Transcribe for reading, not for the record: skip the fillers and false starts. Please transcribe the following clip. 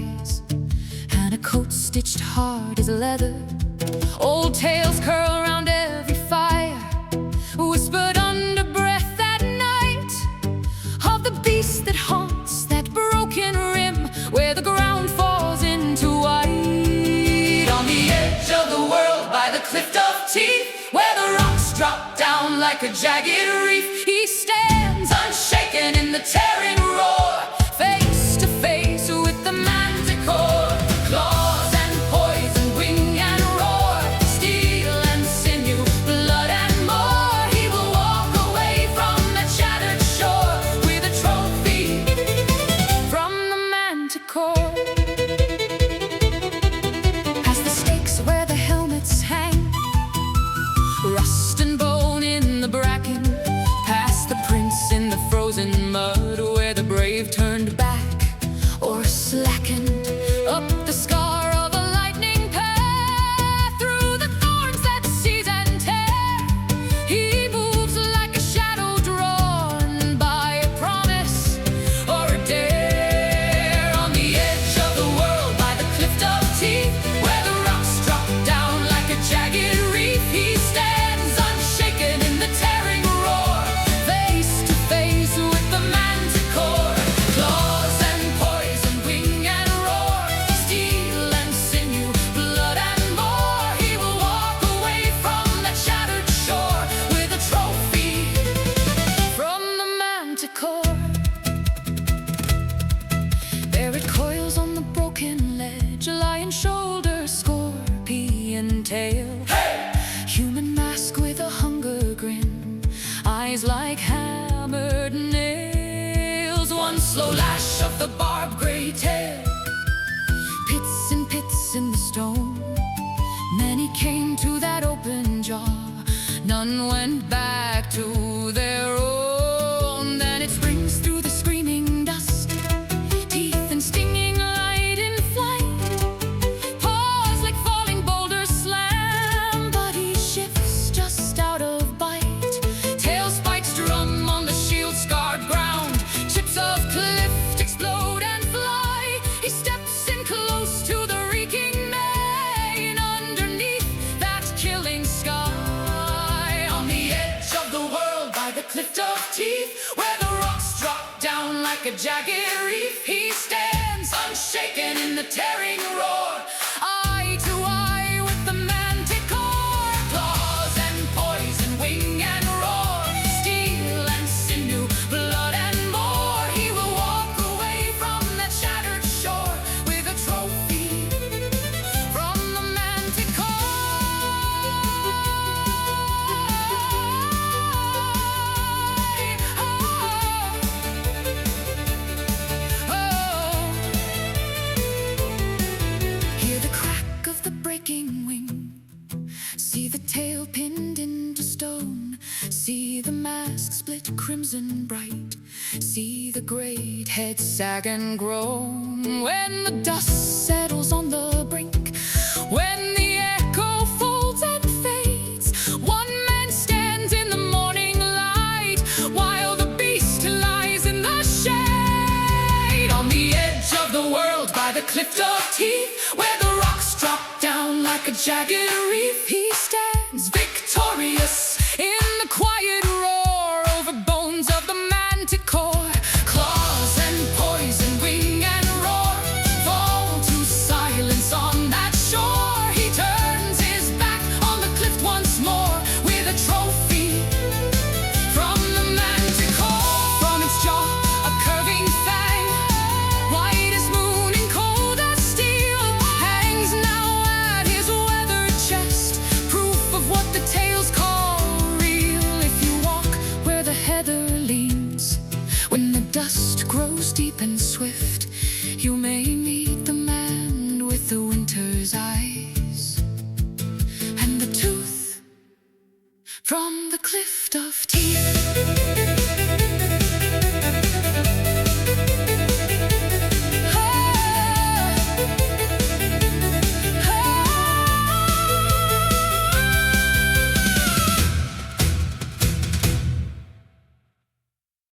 eyes, and a coat stitched hard as leather. Old tales curl around every fire, whispered under breath at night, of the beast that haunts that broken rim where the ground falls into white. On the edge of the world by the Clift of Teeth, where the rocks drop down like a jagged reef, he stands unshaken in the tearing roar, face to face with the Manticore. Claws and poison, wing and roar, steel and sinew, blood and more. He will walk away from that shattered shore with a trophy from the Manticore. As the stakes where the helmets hang, rust and bone in the bracken, past the prints in the frozen mud where the brave turned back or slackened, up the scar of a lightning path, through the thorns that seize and tear. He moves like a shadow drawn by a promise or a dare. On the edge of the world by the Clift of Teeth, where the rocks drop down like a jagged reef, he stands unshaken in the tearing roar, face to face with the Manticore. Claws and poison, wing and roar, steel and sinew, blood and more. He will walk away from that shattered shore with a trophy from the Manticore. There it coils on the broken ledge, a lion shoulder, scorpion tail, human mask with a hunger grin, eyes like hammered nails. One slow lash of the barbed gray tail, pits and pits in the stone. Many came to that open jaw, none went back to their own. Then it springs through the screaming dust, teeth and stinging light in flight, paws like falling boulders slam, but he shifts just out of bite. Tail spikes drum on the shield-scarred ground, chips of cliff explode and fly. He steps in close to the reeking mane, underneath that killing sky. On the edge of the world by the Clift of Teeth, where the rocks drop down like a jagged reef, he stands unshaken in the tearing roar, eye to eye with the Manticore. Claws and poison, wing and roar, steel and sinew, blood and more. He will walk away from that shattered shore with a trophy from the Manticore. Hear the crack of the breaking wing, see the tail pinned into stone, see the mask split crimson bright, see the great head sag and groan. When the dust settles on the brink, when the echo folds and fades, one man stands in the morning light, while the beast lies in the shade. On the edge of the world by the Clift of Teeth, where the rocks drop down like a jagged reef, he stands victorious in the quiet roar over bones of the Manticore. Claws and poison, wing and roar, fall to silence on that shore. He turns his back on the cliff once more with a trophy from the Manticore. From its jaw a curving fang, white as moon and cold as steel, hangs now at his weathered chest, proof of what the tales call real. If you walk where the heather leans, when the dust grows deep and swift, you may meet the man with the winter's eyes and the tooth from the Clift of Teeth.